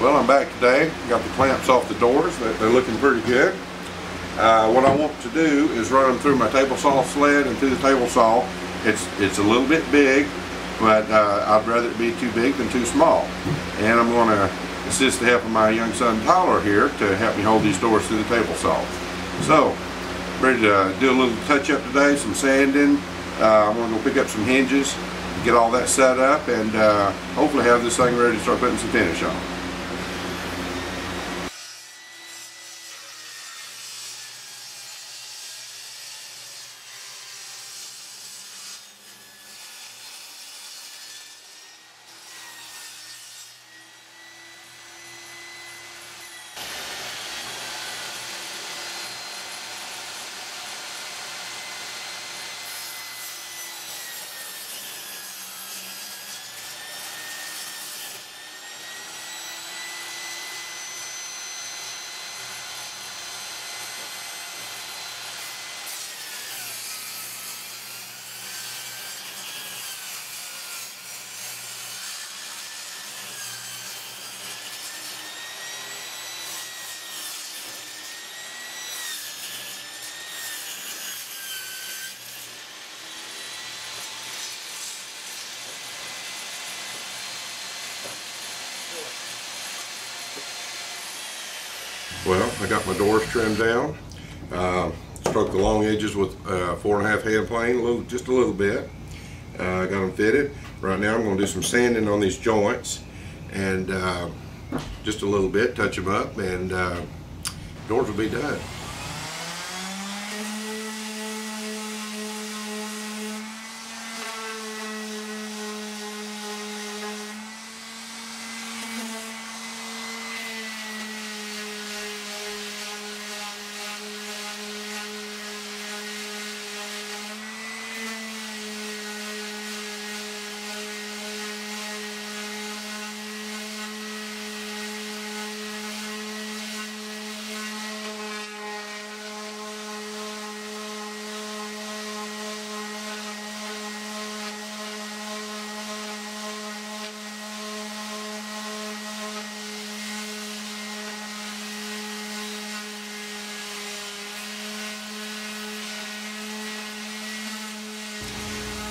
Well, I'm back today. Got the clamps off the doors. They're looking pretty good. What I want to do is run them through my table saw sled and through the table saw. It's a little bit big, but I'd rather it be too big than too small. And I'm going to assist the help of my young son Tyler here to help me hold these doors through the table saw. So, ready to do a little touch up today, some sanding. I'm going to go pick up some hinges, get all that set up, and hopefully have this thing ready to start putting some finish on. Well, I got my doors trimmed down. Struck the long edges with 4.5 hand plane, just a little bit. Got them fitted. Right now I'm going to do some sanding on these joints, and just a little bit, touch them up, and doors will be done.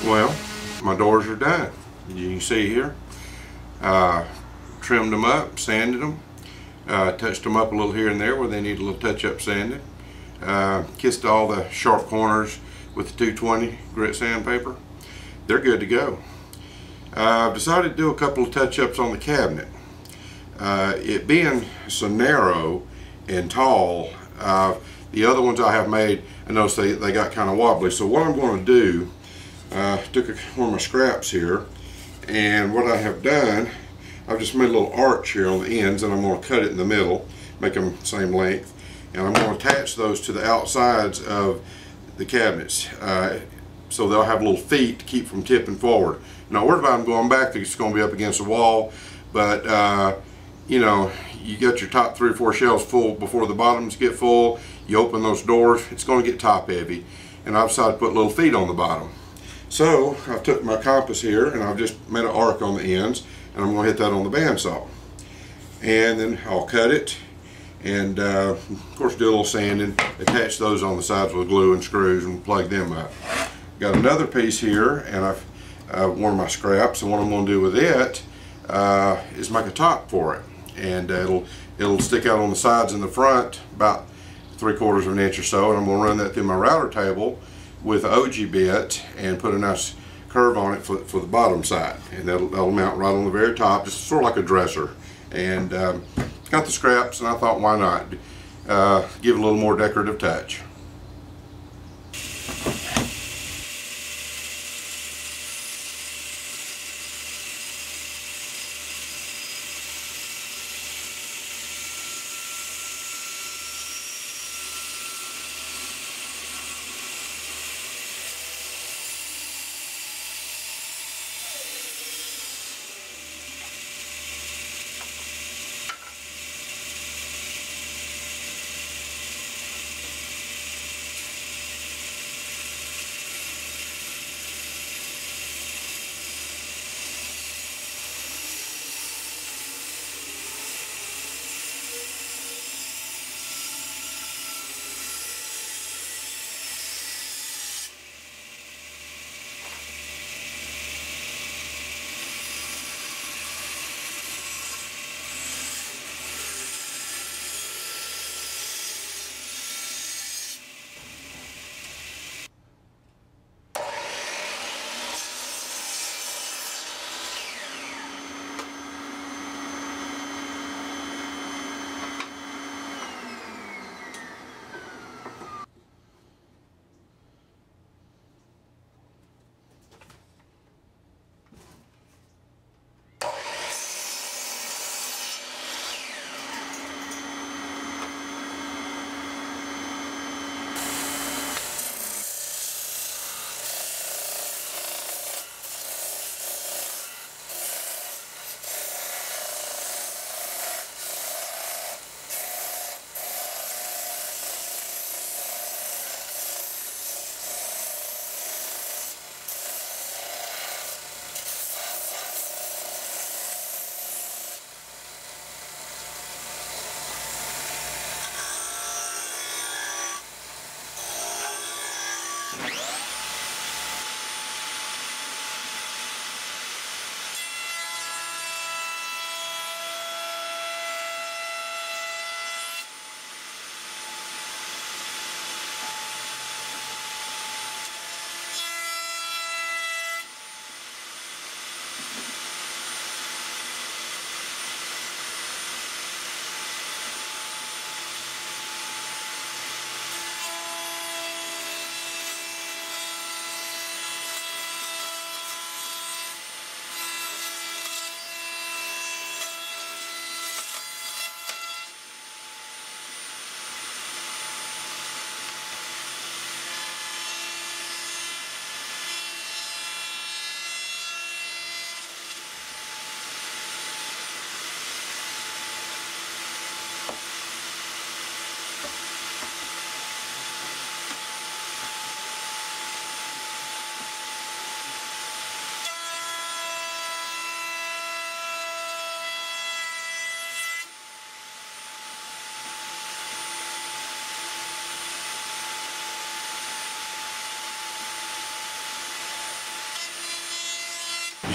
Well, my doors are done. You can see here. Trimmed them up, sanded them, touched them up a little here and there where they need a little touch-up sanding. Kissed all the sharp corners with the 220 grit sandpaper. They're good to go. I've decided to do a couple of touch-ups on the cabinet. It being so narrow and tall, the other ones I have made, I noticed they got kind of wobbly. So what I'm going to do, took one of my scraps here, and what I have done, I've just made a little arch here on the ends, and I'm going to cut it in the middle, make them the same length, and I'm going to attach those to the outsides of the cabinets, so they'll have little feet to keep from tipping forward. Now, worried about them going back, it's going to be up against the wall, but you know, you got your top 3 or 4 shelves full before the bottoms get full. You open those doors, it's going to get top heavy, and I've decided to put little feet on the bottom. So I've took my compass here and I've just made an arc on the ends, and I'm going to hit that on the bandsaw, and then I'll cut it, and of course do a little sanding, attach those on the sides with glue and screws and plug them up. Got another piece here, and I've one of my scraps, and what I'm going to do with it is make a top for it, and it'll stick out on the sides and the front about 3/4 of an inch or so, and I'm going to run that through my router table with an OG bit and put a nice curve on it for the bottom side, and that'll mount right on the very top, just sort of like a dresser. And got the scraps, and I thought, why not give it a little more decorative touch.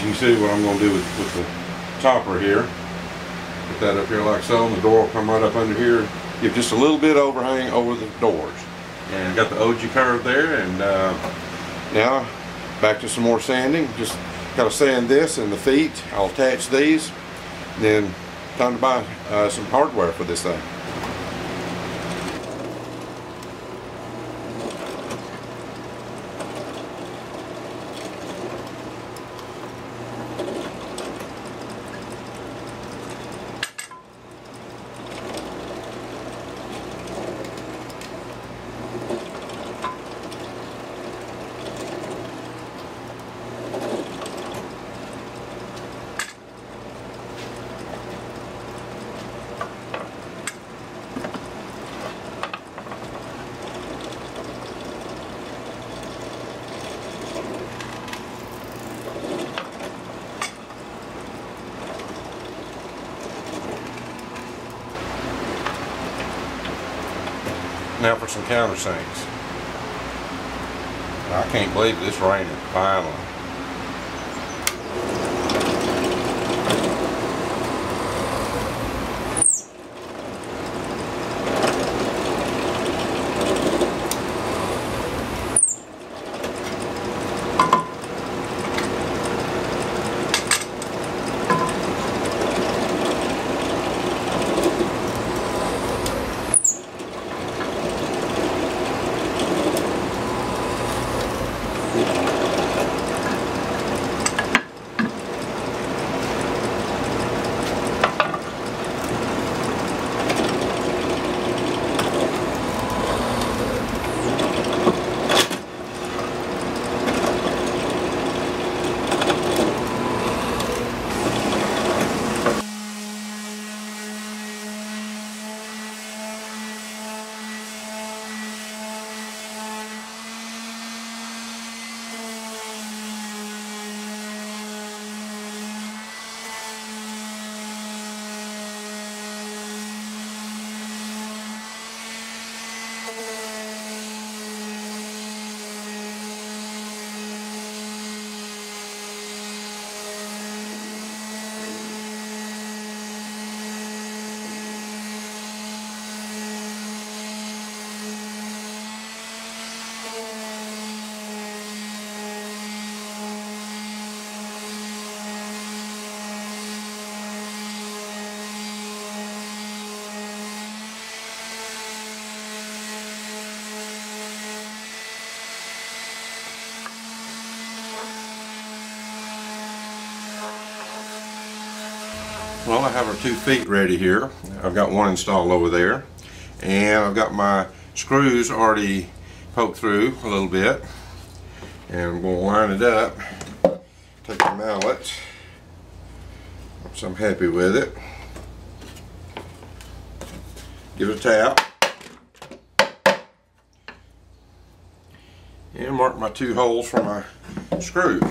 you can see what I'm going to do with the topper here. Put that up here like so, and the door will come right up under here. Give just a little bit overhang over the doors. And got the OG curve there, and now back to some more sanding. Just got to sand this and the feet. I'll attach these. Then time to buy some hardware for this thing. Now for some countersinks. I can't believe it's raining, finally. Well, I have our 2 feet ready here. I've got one installed over there, and I've got my screws already poked through a little bit, and I'm going to line it up. Take the mallet, so I'm happy with it. Give it a tap, and mark my 2 holes for my screws.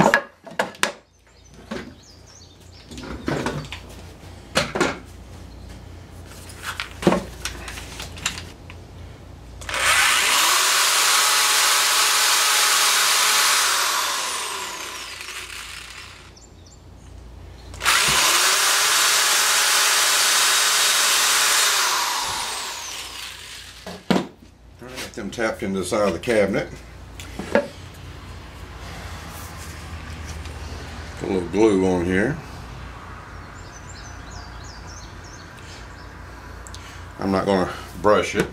Get them tapped into the side of the cabinet. Put a little glue on here. I'm not going to brush it.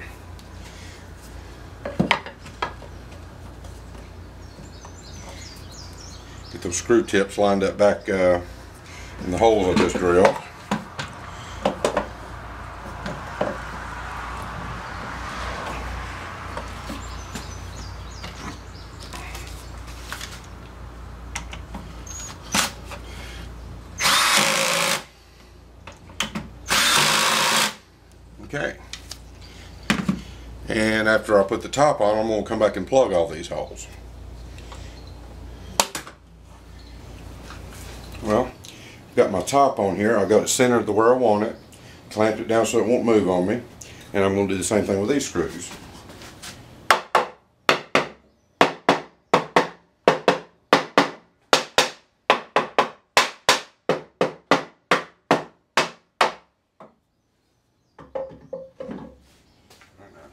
Get those screw tips lined up back in the holes I just drilled. Okay, and after I put the top on, I'm going to come back and plug all these holes. Well, got my top on here. I got it centered to where I want it, clamped it down so it won't move on me, and I'm going to do the same thing with these screws.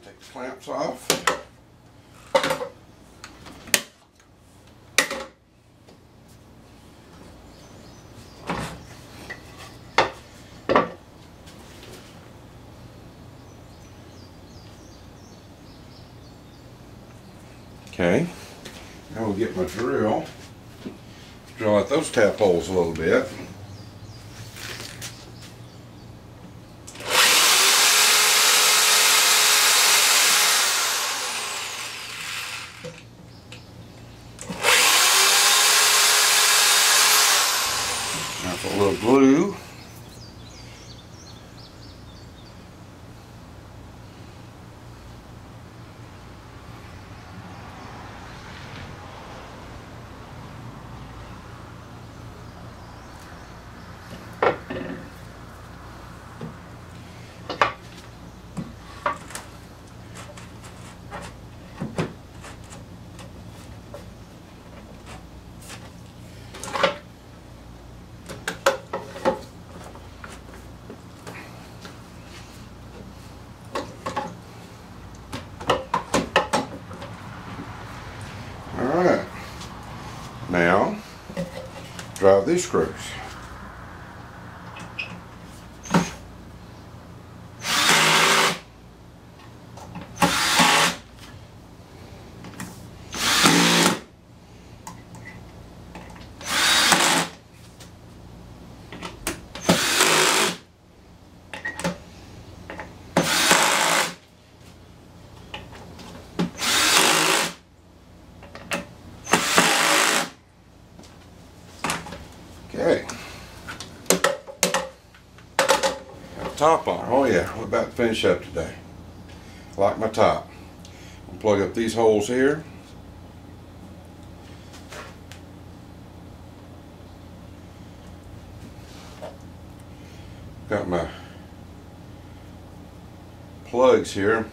Take the clamps off. Okay, now we'll get my drill out those tap holes a little bit. Now put a little glue. Alright, now drive these screws. Okay. Top on. Oh yeah, we're about to finish up today. Like my top. I'll plug up these holes here. Got my plugs here.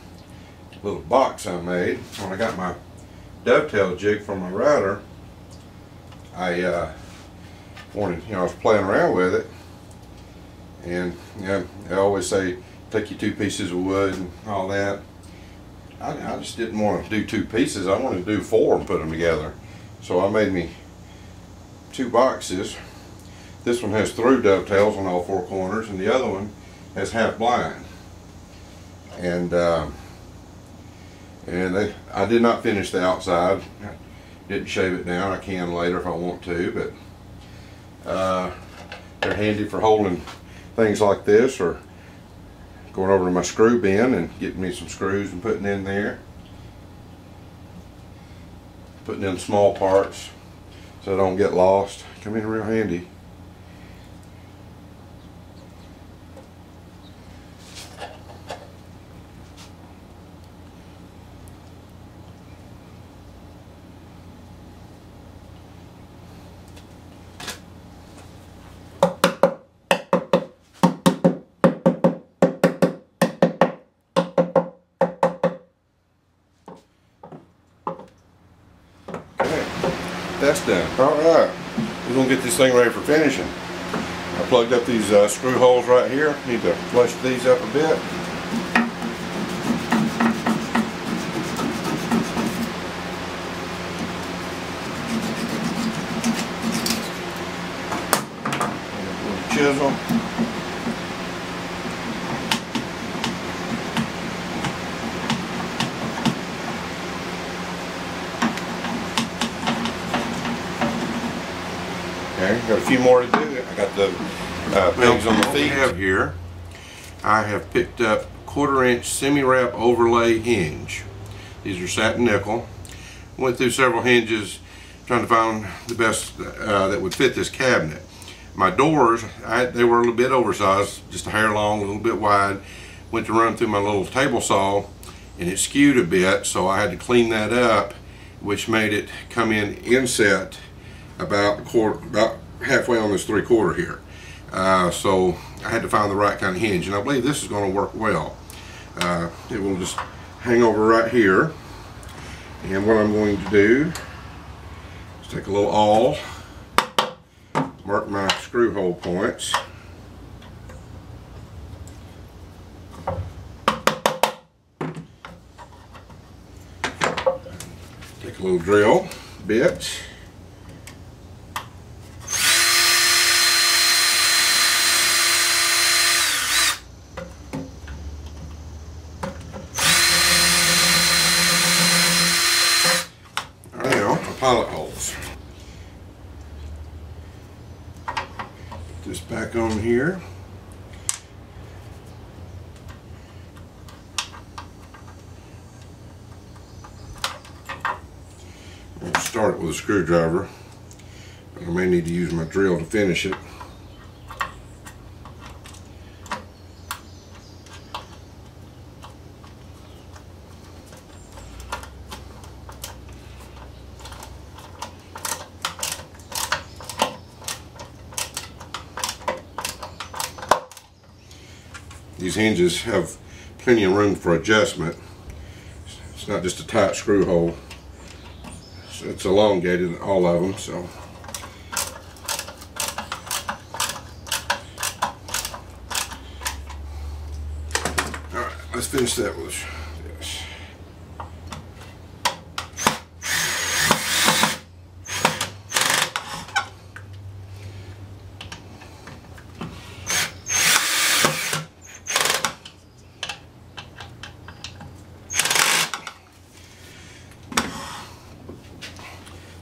Little box I made. When I got my dovetail jig from my router, I wanted, I was playing around with it, and they always say take your 2 pieces of wood and all that. I just didn't want to do 2 pieces. I wanted to do 4 and put them together. So I made me 2 boxes. This one has through dovetails on all 4 corners, and the other one has half blind. And I did not finish the outside. I didn't shave it down. I can later if I want to, but they're handy for holding things like this, or going over to my screw bin and getting me some screws and putting in there, putting in small parts so I don't get lost. Come in real handy. That's done. Alright, we're going to get this thing ready for finishing. I plugged up these screw holes right here. Need to flush these up a bit. Chisel. Okay, got a few more to do. I got the pegs on the feet. I have here, I have picked up 1/4 inch semi-wrap overlay hinge. These are satin nickel. Went through several hinges trying to find the best that would fit this cabinet. My doors, they were a little bit oversized, just a hair long, a little bit wide. Went to run through my little table saw and it skewed a bit, so I had to clean that up, which made it come in inset about halfway on this 3/4 here. So I had to find the right kind of hinge, and I believe this is going to work well. It will just hang over right here, and what I'm going to do is take a little awl, mark my screw hole points, little drill bit. Now, my pilot holes. Put this back on here. I'll start it with a screwdriver. I may need to use my drill to finish it. These hinges have plenty of room for adjustment. It's not just a tight screw hole. It's elongated, all of them, so. Alright, let's finish that with this.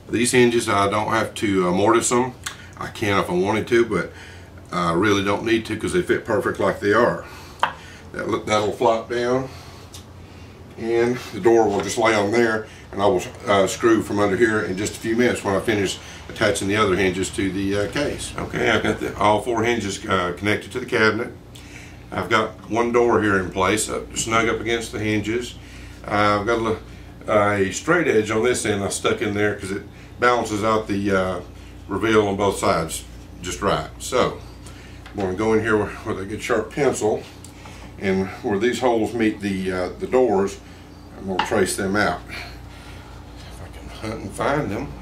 These hinges, I don't have to mortise them. I can if I wanted to, but I really don't need to because they fit perfect like they are. That'll flop down, and the door will just lay on there, and I will screw from under here in just a few minutes when I finish attaching the other hinges to the case. Okay, I've got all 4 hinges connected to the cabinet. I've got one door here in place, snug up against the hinges. I've got a straight edge on this end I stuck in there because it balances out the reveal on both sides just right. So I'm going to go in here with a good sharp pencil, and where these holes meet the doors, I'm going to trace them out. If I can hunt and find them.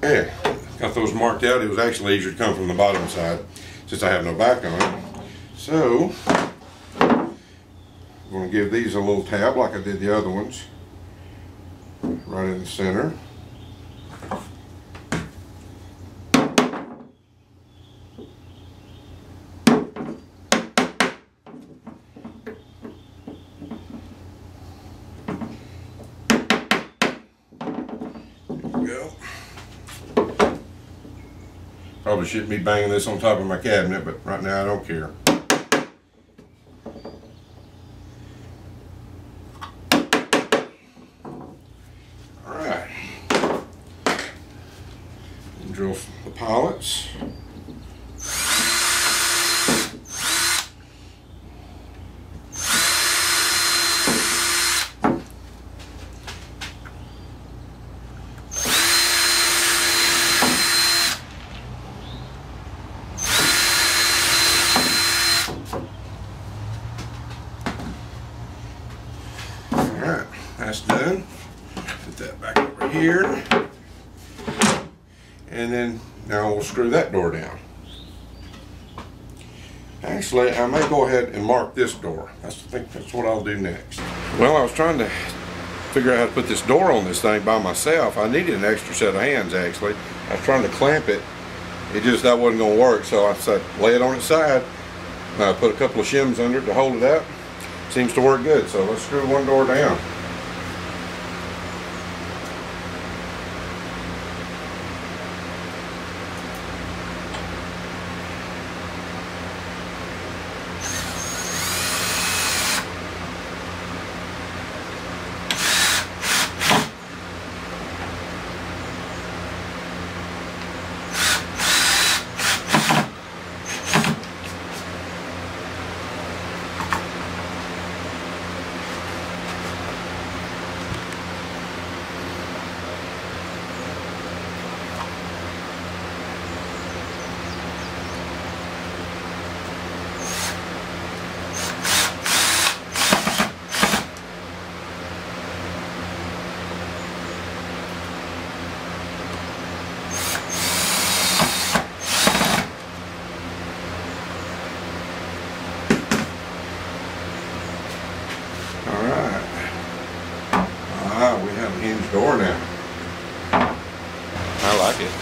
Yeah, got those marked out. It was actually easier to come from the bottom side since I have no back on it. So I'm going to give these a little tab like I did the other ones, right in the center. There we go. Probably shouldn't be banging this on top of my cabinet, but right now I don't care. Alright. Drill the pilots. Alright, that's done. Put that back over here. And then now we'll screw that door down. Actually, I may go ahead and mark this door. I think that's what I'll do next. Well, I was trying to figure out how to put this door on this thing by myself. I needed an extra set of hands, actually. I was trying to clamp it. That wasn't going to work, so I said lay it on its side. I put a couple of shims under it to hold it up. Seems to work good, so let's screw one door down. like it.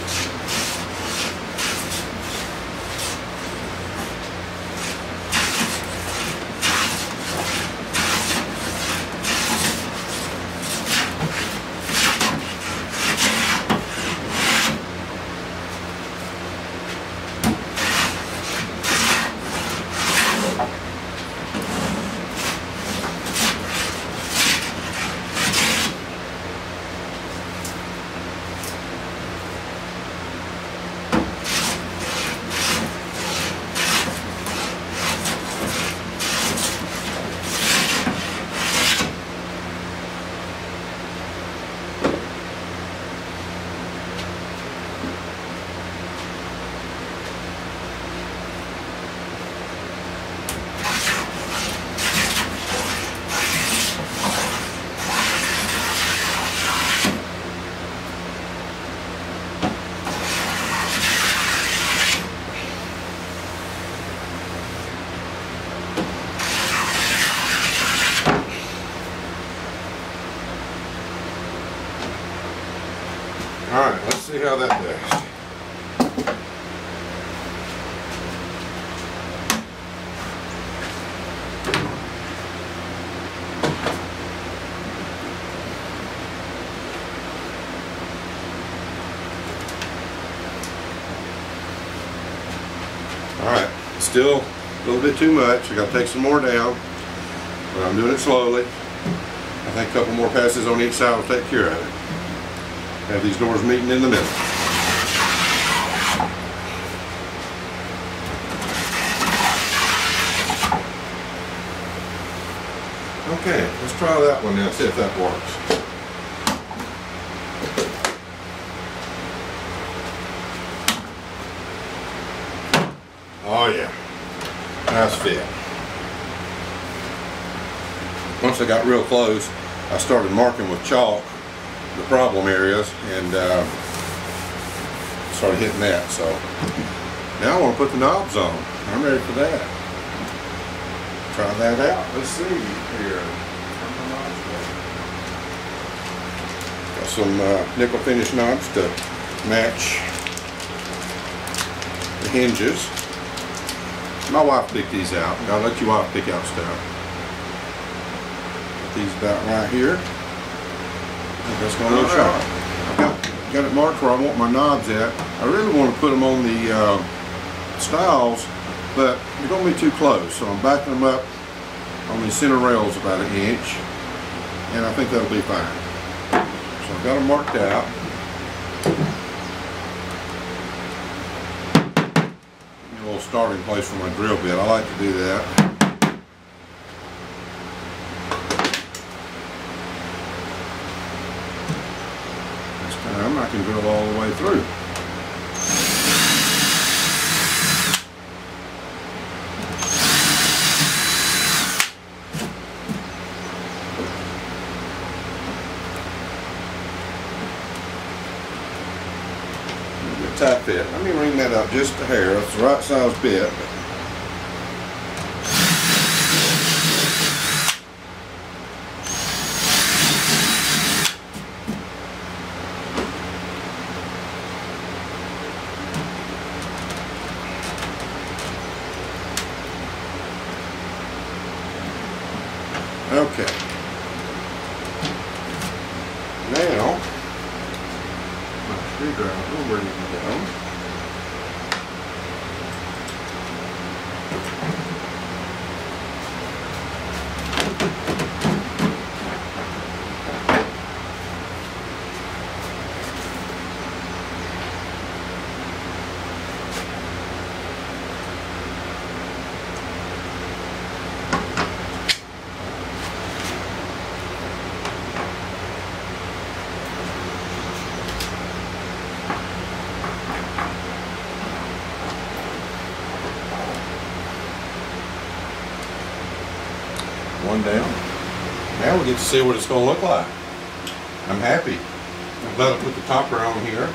Alright, let's see how that does. Alright, still a little bit too much. I gotta take some more down, but I'm doing it slowly. I think a couple more passes on each side will take care of it. Have these doors meeting in the middle. Okay, let's try that one now, see if that works. Oh yeah, nice fit. Once I got real close, I started marking with chalk the problem areas and started hitting that. So now I want to put the knobs on. I'm ready for that. Try that out. Let's see here. Got some nickel finish knobs to match the hinges. My wife picked these out. Gotta let your wife pick out stuff. Put these about right here. That's going to look sharp. Got it marked where I want my knobs at. I really want to put them on the stiles, but they're going to be too close. So I'm backing them up on the center rails about 1 inch, and I think that'll be fine. So I've got them marked out. A little starting place for my drill bit. I like to do that. I can drill all the way through. Tight fit. Let me ring that up just a hair. It's the right size bit. Okay. Now, my screwdriver, where did it go? One down. Now we get to see what it's going to look like. I'm happy. I'm glad I put the topper on here.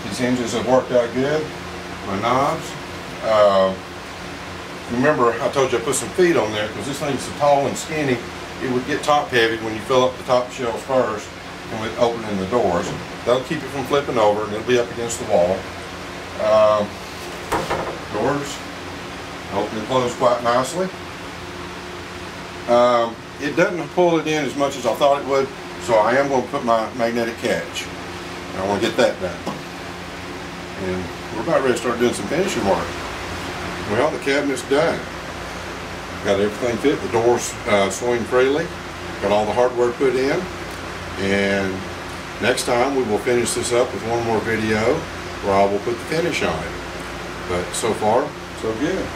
These hinges have worked out good. My knobs. Remember I told you I put some feet on there because this thing's so tall and skinny it would get top heavy when you fill up the top shelves first, working with opening the doors. That'll keep it from flipping over, and it'll be up against the wall. Doors open and close quite nicely. It doesn't pull it in as much as I thought it would, so I am going to put my magnetic catch. I want to get that done. And we're about ready to start doing some finishing work. Well, the cabinet's done. Got everything fit. The doors swing freely. Got all the hardware put in. And next time we will finish this up with one more video where I will put the finish on it. But so far, so good.